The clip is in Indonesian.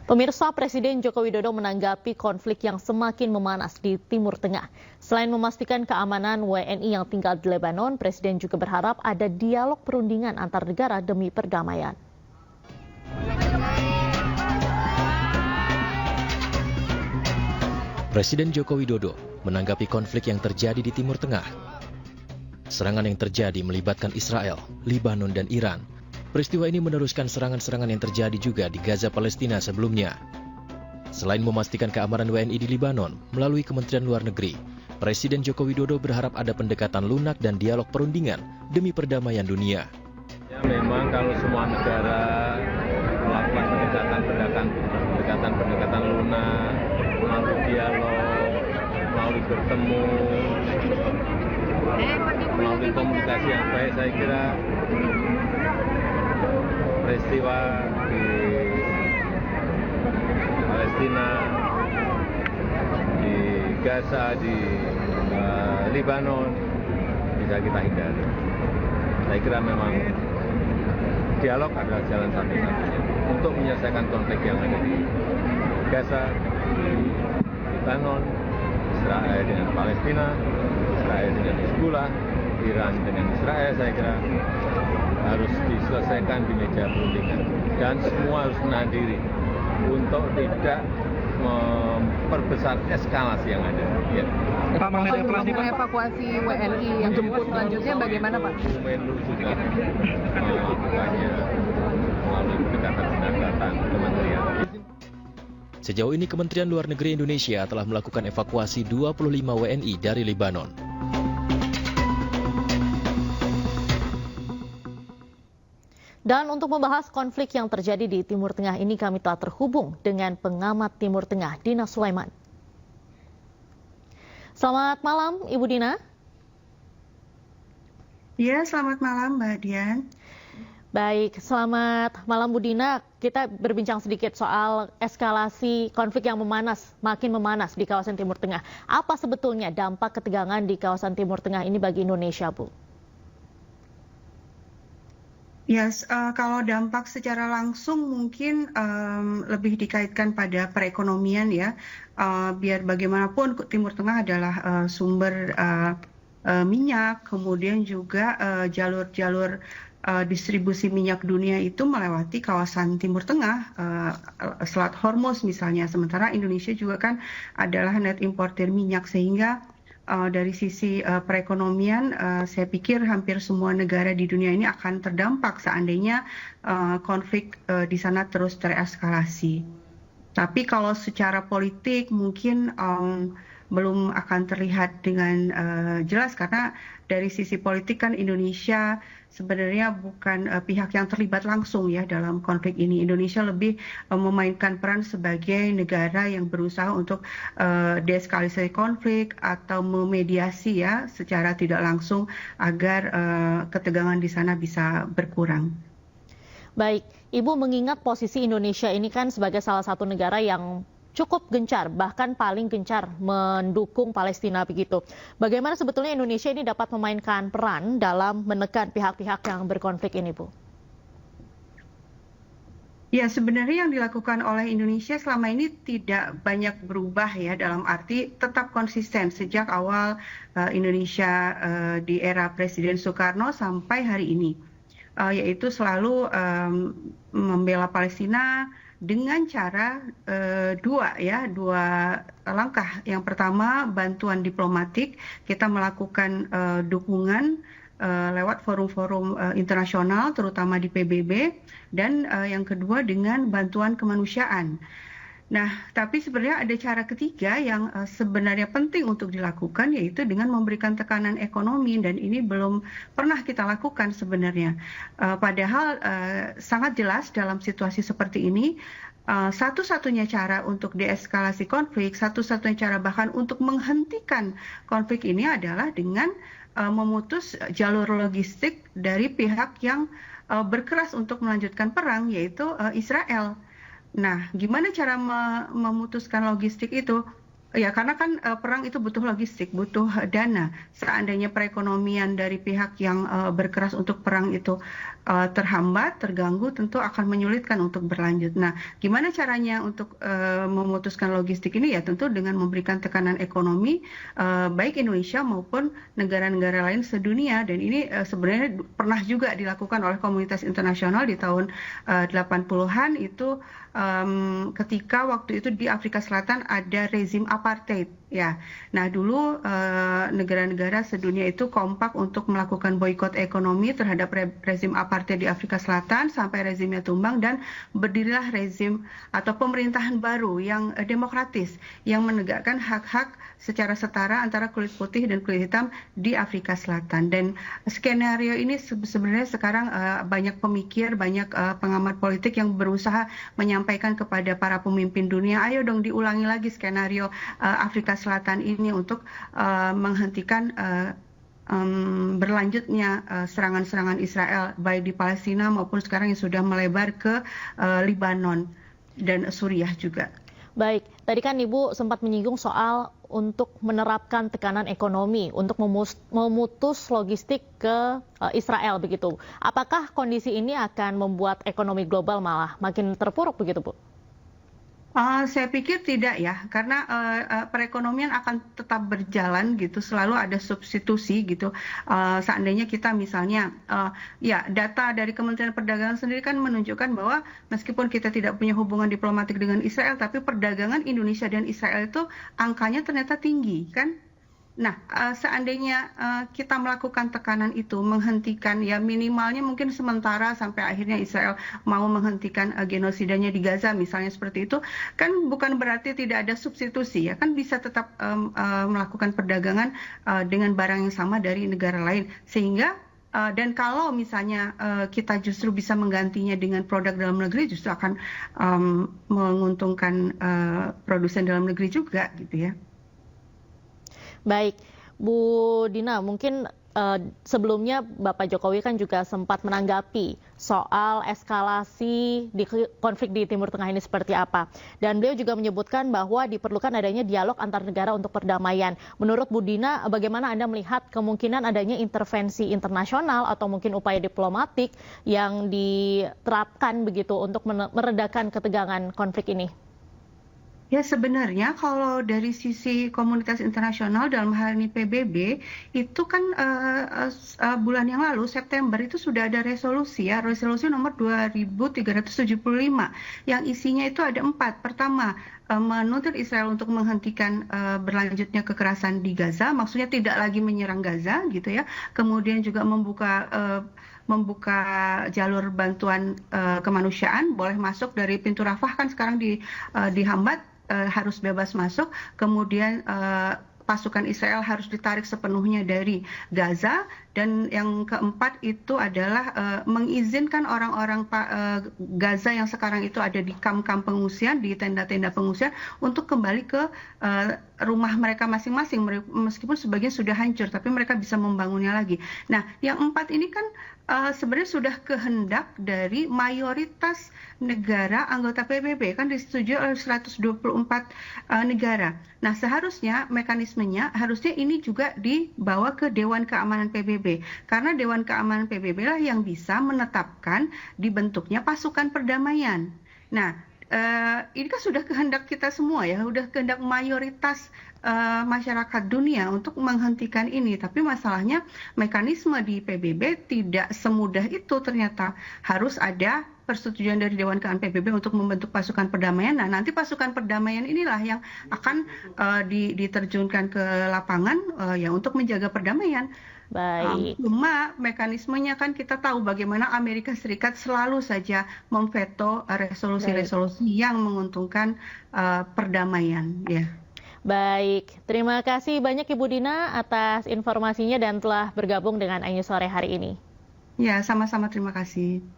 Pemirsa, Presiden Joko Widodo menanggapi konflik yang semakin memanas di Timur Tengah. Selain memastikan keamanan WNI yang tinggal di Lebanon, Presiden juga berharap ada dialog perundingan antar negara demi perdamaian. Presiden Joko Widodo menanggapi konflik yang terjadi di Timur Tengah. Serangan yang terjadi melibatkan Israel, Lebanon, dan Iran. Peristiwa ini meneruskan serangan-serangan yang terjadi juga di Gaza, Palestina sebelumnya. Selain memastikan keamanan WNI di Lebanon melalui Kementerian Luar Negeri, Presiden Joko Widodo berharap ada pendekatan lunak dan dialog perundingan demi perdamaian dunia. Ya, memang kalau semua negara melakukan pendekatan lunak, melalui dialog, melalui bertemu, melalui komunikasi yang baik, saya kira peristiwa di Palestina, di Gaza, di Lebanon bisa kita hindari. Saya kira memang dialog adalah jalan satu-satunya untuk menyelesaikan konflik yang ada di Gaza, di Lebanon, Israel dengan Palestina, Israel dengan Hizbullah, Iran dengan Israel. Saya kira harus diselesaikan di meja perundingan dan semua harus menahan diri untuk tidak memperbesar eskalasi yang ada. Ya. Pak, mengenai evakuasi WNI yang jemput selanjutnya bagaimana, Pak? Menlu sudah melakukannya melalui pendekatan kementerian. Sejauh ini Kementerian Luar Negeri Indonesia telah melakukan evakuasi 25 WNI dari Lebanon. Dan untuk membahas konflik yang terjadi di Timur Tengah ini, kami telah terhubung dengan pengamat Timur Tengah, Dina Sulaiman. Selamat malam, Ibu Dina. Ya, selamat malam, Mbak Dian. Baik, selamat malam Bu Dina. Kita berbincang sedikit soal eskalasi konflik yang makin memanas di kawasan Timur Tengah. Apa sebetulnya dampak ketegangan di kawasan Timur Tengah ini bagi Indonesia, Bu? Yes, kalau dampak secara langsung mungkin lebih dikaitkan pada perekonomian ya. Biar bagaimanapun Timur Tengah adalah sumber minyak, kemudian juga jalur-jalur distribusi minyak dunia itu melewati kawasan Timur Tengah, Selat Hormuz misalnya. Sementara Indonesia juga kan adalah net importer minyak, sehingga dari sisi perekonomian, saya pikir hampir semua negara di dunia ini akan terdampak seandainya konflik di sana terus tereskalasi. Tapi kalau secara politik mungkin belum akan terlihat dengan jelas, karena dari sisi politik kan Indonesia sebenarnya bukan pihak yang terlibat langsung ya dalam konflik ini. Indonesia lebih memainkan peran sebagai negara yang berusaha untuk deeskalasi konflik atau memediasi ya secara tidak langsung agar ketegangan di sana bisa berkurang. Baik, Ibu mengingat posisi Indonesia ini kan sebagai salah satu negara yang cukup gencar, bahkan paling gencar mendukung Palestina begitu. Bagaimana sebetulnya Indonesia ini dapat memainkan peran dalam menekan pihak-pihak yang berkonflik ini, Bu? Ya, sebenarnya yang dilakukan oleh Indonesia selama ini tidak banyak berubah ya, dalam arti tetap konsisten sejak awal Indonesia di era Presiden Soekarno sampai hari ini, yaitu selalu membela Palestina dengan cara dua langkah. Yang pertama, bantuan diplomatik. Kita melakukan dukungan lewat forum-forum internasional, terutama di PBB, dan yang kedua dengan bantuan kemanusiaan. Nah, tapi sebenarnya ada cara ketiga yang sebenarnya penting untuk dilakukan, yaitu dengan memberikan tekanan ekonomi, dan ini belum pernah kita lakukan sebenarnya. Padahal sangat jelas dalam situasi seperti ini, satu-satunya cara untuk deeskalasi konflik, satu-satunya cara bahkan untuk menghentikan konflik ini adalah dengan memutus jalur logistik dari pihak yang berkeras untuk melanjutkan perang, yaitu Israel. Nah, gimana cara memutuskan logistik itu? Ya, karena kan perang itu butuh logistik, butuh dana. Seandainya perekonomian dari pihak yang berkeras untuk perang itu terhambat, terganggu, tentu akan menyulitkan untuk berlanjut. Nah, gimana caranya untuk memutuskan logistik ini? Ya tentu dengan memberikan tekanan ekonomi, baik Indonesia maupun negara-negara lain sedunia. Dan ini sebenarnya pernah juga dilakukan oleh komunitas internasional di tahun 80-an itu, ketika waktu itu di Afrika Selatan ada rezim apartheid. Ya, nah dulu negara-negara sedunia itu kompak untuk melakukan boikot ekonomi terhadap rezim apartheid di Afrika Selatan sampai rezimnya tumbang dan berdirilah rezim atau pemerintahan baru yang demokratis yang menegakkan hak-hak secara setara antara kulit putih dan kulit hitam di Afrika Selatan. Dan skenario ini sebenarnya sekarang banyak pemikir, banyak pengamat politik yang berusaha menyampaikan kepada para pemimpin dunia, ayo dong diulangi lagi skenario Afrika Selatan ini untuk menghentikan berlanjutnya serangan-serangan Israel baik di Palestina maupun sekarang yang sudah melebar ke Libanon dan Suriah juga. Baik, tadi kan Ibu sempat menyinggung soal untuk menerapkan tekanan ekonomi untuk memutus logistik ke Israel begitu. Apakah kondisi ini akan membuat ekonomi global malah makin terpuruk begitu, Bu? Saya pikir tidak ya, karena perekonomian akan tetap berjalan gitu, selalu ada substitusi gitu. Seandainya kita misalnya, ya data dari Kementerian Perdagangan sendiri kan menunjukkan bahwa meskipun kita tidak punya hubungan diplomatik dengan Israel, tapi perdagangan Indonesia dan Israel itu angkanya ternyata tinggi kan. Nah, seandainya kita melakukan tekanan itu, menghentikan ya minimalnya mungkin sementara sampai akhirnya Israel mau menghentikan genosidanya di Gaza misalnya seperti itu, kan bukan berarti tidak ada substitusi ya, kan bisa tetap melakukan perdagangan dengan barang yang sama dari negara lain. Sehingga dan kalau misalnya kita justru bisa menggantinya dengan produk dalam negeri, justru akan menguntungkan produsen dalam negeri juga gitu ya. Baik, Bu Dina, mungkin sebelumnya Bapak Jokowi kan juga sempat menanggapi soal eskalasi di konflik di Timur Tengah ini seperti apa. Dan beliau juga menyebutkan bahwa diperlukan adanya dialog antar negara untuk perdamaian. Menurut Bu Dina, bagaimana Anda melihat kemungkinan adanya intervensi internasional atau mungkin upaya diplomatik yang diterapkan begitu untuk meredakan ketegangan konflik ini? Ya sebenarnya kalau dari sisi komunitas internasional dalam hal ini PBB itu kan bulan yang lalu September itu sudah ada resolusi ya, resolusi nomor 2375 yang isinya itu ada 4. Pertama, menuntut Israel untuk menghentikan berlanjutnya kekerasan di Gaza, maksudnya tidak lagi menyerang Gaza gitu ya. Kemudian juga membuka jalur bantuan kemanusiaan, boleh masuk dari pintu Rafah kan sekarang dihambat, harus bebas masuk. Kemudian pasukan Israel harus ditarik sepenuhnya dari Gaza. Dan yang keempat itu adalah mengizinkan orang-orang Gaza yang sekarang itu ada di kamp-kamp pengungsian, di tenda-tenda pengungsian untuk kembali ke rumah mereka masing-masing, meskipun sebagian sudah hancur, tapi mereka bisa membangunnya lagi. Nah, yang 4 ini kan sebenarnya sudah kehendak dari mayoritas negara anggota PBB, kan disetujui oleh 124 negara. Nah, seharusnya mekanismenya harusnya ini juga dibawa ke Dewan Keamanan PBB, karena Dewan Keamanan PBB lah yang bisa menetapkan dibentuknya pasukan perdamaian. Nah, ini kan sudah kehendak kita semua ya, sudah kehendak mayoritas masyarakat dunia untuk menghentikan ini. Tapi masalahnya mekanisme di PBB tidak semudah itu ternyata. Harus ada persetujuan dari Dewan Keamanan PBB untuk membentuk pasukan perdamaian. Nah, nanti pasukan perdamaian inilah yang akan diterjunkan ke lapangan ya untuk menjaga perdamaian. Baik. Cuma mekanismenya kan kita tahu bagaimana Amerika Serikat selalu saja memveto resolusi-resolusi yang menguntungkan perdamaian. Ya. Baik, terima kasih banyak Ibu Dina atas informasinya dan telah bergabung dengan Ayu sore hari ini. Ya, sama-sama terima kasih.